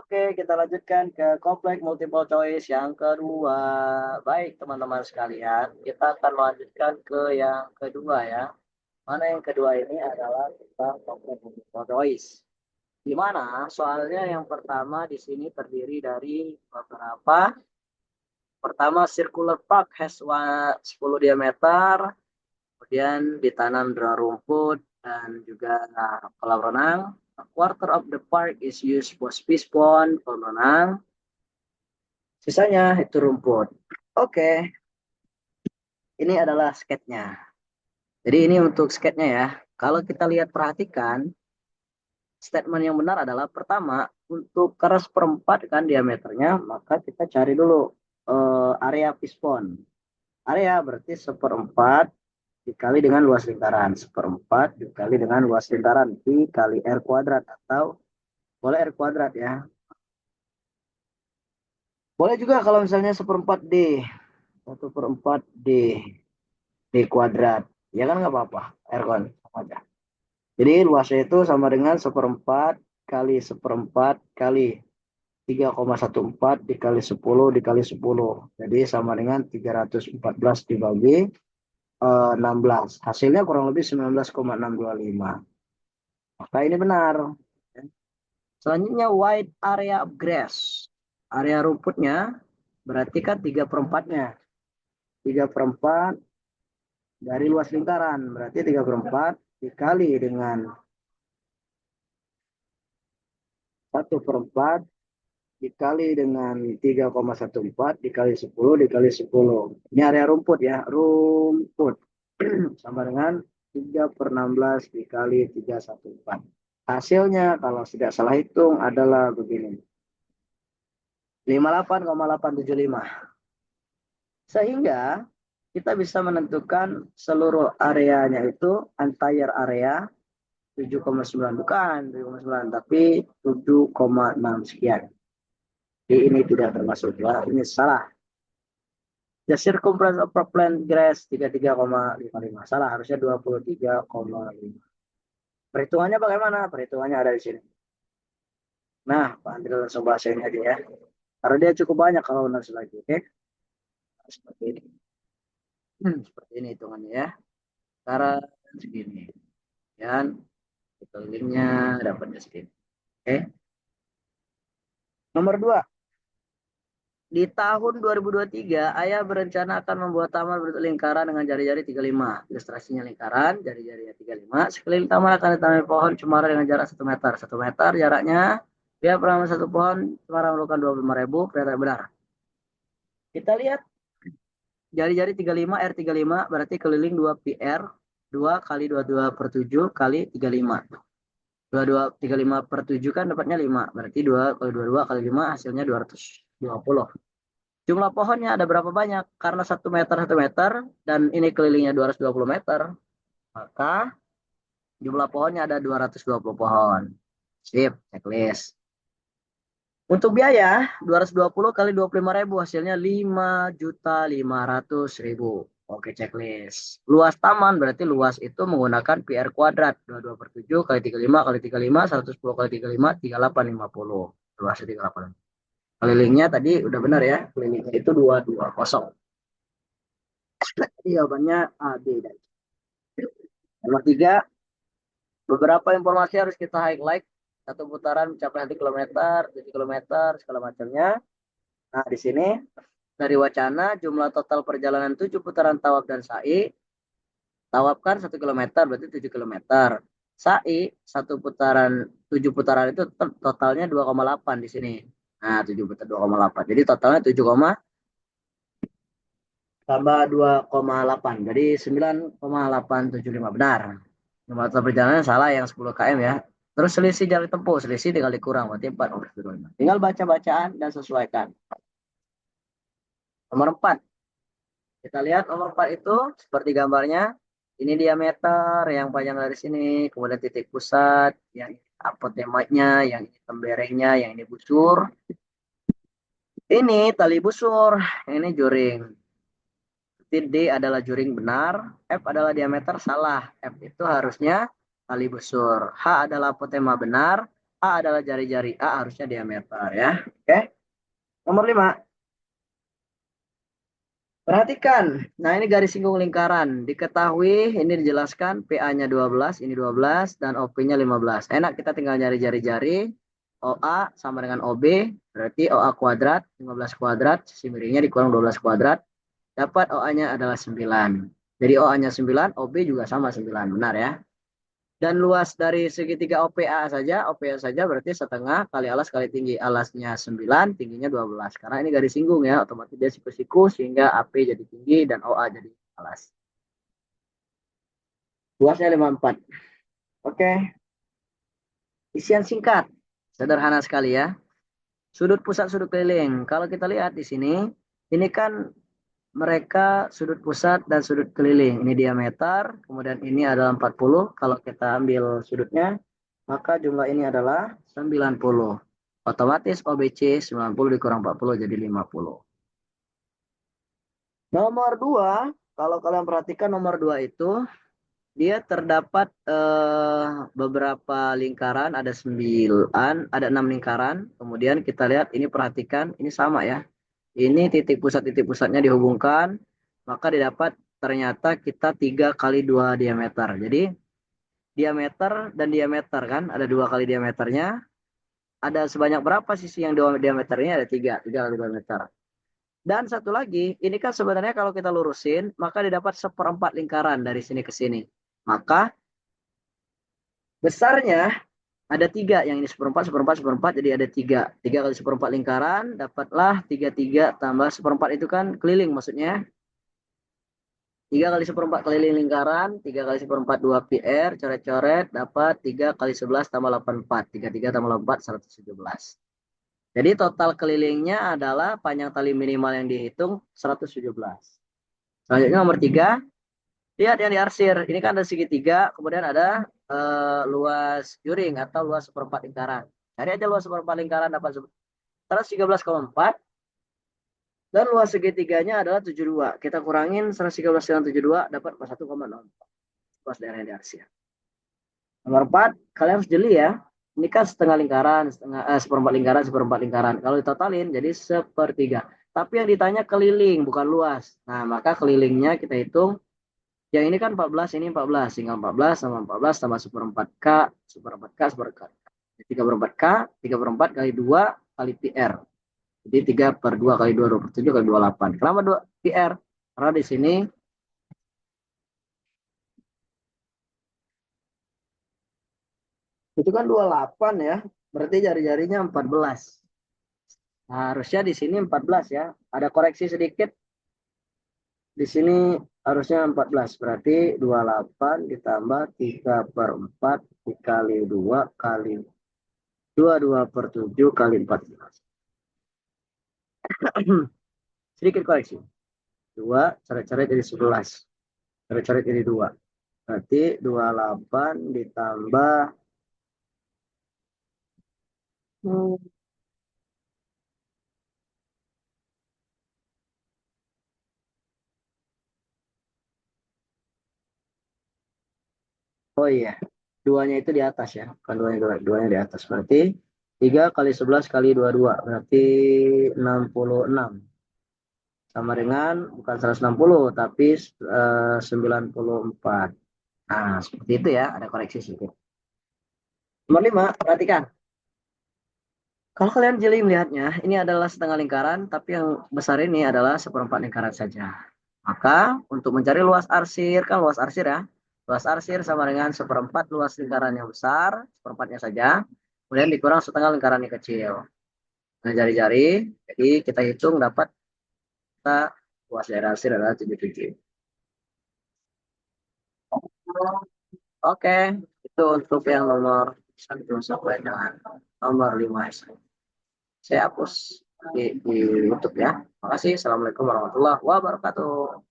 Oke, kita lanjutkan ke komplek multiple choice yang kedua. Baik, teman-teman sekalian, kita akan melanjutkan ke yang kedua ya. Mana yang kedua ini adalah tentang komplek multiple choice. Di mana soalnya yang pertama di sini terdiri dari beberapa. Pertama, circular park has 10 diameter, kemudian ditanam dengan rumput dan juga kolam renang. A quarter of the park is used for fish pond, kolam renang. Sisanya itu rumput. Oke, ini adalah sketnya. Jadi ini untuk sketnya ya. Kalau kita lihat perhatikan, statement yang benar adalah pertama, untuk keras perempat kan diameternya, maka kita cari dulu area pispon. Area berarti seperempat dikali dengan luas lingkaran. Seperempat dikali dengan luas lingkaran dikali R kuadrat atau boleh R kuadrat ya. Boleh juga kalau misalnya seperempat D. 1/4 D kuadrat. Ya kan nggak apa-apa. R kan sama aja. Jadi luasnya itu sama dengan seperempat kali seperempat kali 3,14 dikali 10 dikali 10. Jadi sama dengan 314 dibagi 16. Hasilnya kurang lebih 19,625. Maka ini benar. Selanjutnya wide area of grass. Area rumputnya berarti kan 3/4-nya. 3/4 dari luas lingkaran. Berarti 3/4 dikali dengan 1/4 dikali dengan 3,14 dikali 10 dikali 10. Ini area rumput ya. Rumput. Sama dengan 3/16 dikali 314. Hasilnya kalau tidak salah hitung adalah begini. 58,875. Sehingga kita bisa menentukan seluruh areanya itu entire area 7,9 bukan 7,9 tapi 7,6 sekian. Jadi ini tidak termasuk ya, ini salah. The circumference of plant grass 33,55. Salah, harusnya 23,5. Perhitungannya bagaimana? Perhitungannya ada di sini. Nah, Pak Andri langsung bahas ini aja ya. Karena dia cukup banyak kalau nulis lagi, oke? Seperti ini. Seperti ini hitungannya ya. Cara segini. Dan linknya dapatnya segini. Oke. Nomor 2. Di tahun 2023, Ayah berencana akan membuat taman berbentuk lingkaran dengan jari-jari 35. Ilustrasinya lingkaran, jari-jarinya 35. Sekeliling taman akan ditanami pohon cemara dengan jarak 1 meter. 1 meter jaraknya, dia penanaman satu pohon cemara memerlukan 25.000. Ternyata benar. Kita lihat jari-jari 35, R35 berarti keliling 2 PR. 2 kali 22 per 7 kali 35. 35 per 7 kan dapatnya 5. Berarti 2 kali 22 kali 5 hasilnya 220. Jumlah pohonnya ada berapa banyak? Karena 1 meter dan ini kelilingnya 220 meter, maka jumlah pohonnya ada 220 pohon. Sip, checklist. Untuk biaya 220 kali 25.000 hasilnya 5.500.000. Oke, checklist. Luas taman berarti luas itu menggunakan PR kuadrat 22 per 7 kali 35 kali 35 110 kali 35 3850. Luasnya 38. Kelilingnya tadi udah benar ya. Kelilingnya itu 220. Jawabannya A, B, dan C. Nomor 3, beberapa informasi harus kita highlight. Satu putaran mencapai 1 kilometer, 7 kilometer, segala macamnya. Nah, di sini dari wacana jumlah total perjalanan 7 putaran tawaf dan sa'i. Tawaf kan 1 kilometer, berarti 7 kilometer. Sa'i, 7 putaran itu totalnya 2,8 di sini. Nah, 7 putaran 2,8. Jadi totalnya 7, tambah 2,8. Jadi 9,875 benar. Nomor perjalanan salah yang 10 km ya. Terus selisih jarak tempuh, selisih dikali kurang berarti 4,25. Tinggal baca bacaan dan sesuaikan. Nomor 4. Kita lihat nomor 4 itu seperti gambarnya. Ini diameter yang panjang dari sini, kemudian titik pusat, yang apotemanya, yang ini temberengnya, yang ini busur. Ini tali busur, ini juring. D adalah juring benar, F adalah diameter salah. F itu harusnya tali busur. H adalah apotema benar, A adalah jari-jari. A harusnya diameter ya. Oke. Nomor 5. Perhatikan. Nah, ini garis singgung lingkaran. Diketahui ini dijelaskan PA-nya 12, ini 12 dan OP-nya 15. Enak kita tinggal nyari jari-jari. OA sama dengan OB, berarti OA kuadrat 15 kuadrat, sisi miringnya dikurang 12 kuadrat, dapat OA-nya adalah 9. Jadi OA-nya 9, OB juga sama 9, benar ya. Dan luas dari segitiga OPA saja berarti setengah kali alas kali tinggi. Alasnya 9, tingginya 12. Karena ini garis singgung ya, otomatis dia siku-siku sehingga AP jadi tinggi dan OA jadi alas. Luasnya 54. Oke. Isian singkat. Sederhana sekali ya. Sudut pusat, sudut keliling. Kalau kita lihat di sini, ini kan mereka sudut pusat dan sudut keliling. Ini diameter, kemudian ini adalah 40. Kalau kita ambil sudutnya, maka jumlah ini adalah 90. Otomatis OBC 90 dikurang 40 jadi 50. Nomor 2, kalau kalian perhatikan nomor 2 itu, dia terdapat beberapa lingkaran, ada 9, ada 6 lingkaran. Kemudian kita lihat, ini perhatikan, ini sama ya. Ini titik pusatnya dihubungkan, maka didapat ternyata kita 3 kali 2 diameter. Jadi diameter dan diameter kan, ada 2 kali diameternya. Ada sebanyak berapa sisi yang diameternya? Ada 3 kali 2 meter. Dan satu lagi, ini kan sebenarnya kalau kita lurusin, maka didapat 1/4 lingkaran dari sini ke sini. Maka besarnya ada 3, yang ini 1/4, 1/4, 1/4, jadi ada 3. 3 kali 1/4 lingkaran, dapatlah 33 tambah 1/4 itu kan keliling maksudnya. 3 kali 1/4 keliling lingkaran, 3 kali 1/4 2 PR, coret-coret, dapat 3 kali 11 tambah 84. 33 tambah 84, 117. Jadi total kelilingnya adalah panjang tali minimal yang dihitung 117. Selanjutnya nomor 3, lihat yang diarsir. Ini kan ada segitiga, kemudian ada luas juring atau luas 1/4 lingkaran. Cari aja luas 1/4 lingkaran dapat 113,4. Dan luas segitiganya adalah 72. Kita kurangin 113 dengan 72 dapat 41,04. Luas daerah yang diarsir. Nomor 4, kalian harus jeli ya. Ini kan setengah lingkaran, 1/4 lingkaran, 1/4 lingkaran. Kalau ditotalin jadi 1/3. Tapi yang ditanya keliling, bukan luas. Nah, maka kelilingnya kita hitung. Yang ini kan 14, ini 14. Tinggal 14 sama 14 tambah 1/4K, 1/4K, 1/4K. 3/4K, 3/4 kali 2 kali PR. Jadi 3/2 kali 2, 27 kali 28. Kenapa 2 PR? Karena di sini itu kan 28 ya. Berarti jari-jarinya 14. Nah, harusnya di sini 14 ya. Ada koreksi sedikit. Di sini harusnya 14. Berarti 28 ditambah 3/4 dikali 2 kali 2/7 kali 14. Sedikit koreksi. 2, coret-coret jadi 11. Coret-coret jadi 2. Berarti 28 ditambah oh iya, duanya itu di atas ya, bukan duanya di atas. Berarti 3 kali 11 kali 22, berarti 66. Sama dengan, bukan 160, tapi 94. Nah, seperti itu ya, ada koreksi sedikit. Nomor 5, perhatikan. Kalau kalian jeli melihatnya, ini adalah setengah lingkaran, tapi yang besar ini adalah 1/4 lingkaran saja. Maka, untuk mencari luas arsir, kan luas arsir ya, luas arsir sama dengan 1/4 luas lingkaran yang besar, 1/4-nya saja, kemudian dikurang setengah lingkaran yang kecil. Nah, jari-jari, jadi kita hitung dapat kita luas daerah arsir adalah 77. Oke, itu untuk yang nomor 1 sampai dengan nomor 5. Saya hapus di YouTube ya. Terima kasih. Assalamualaikum warahmatullahi wabarakatuh.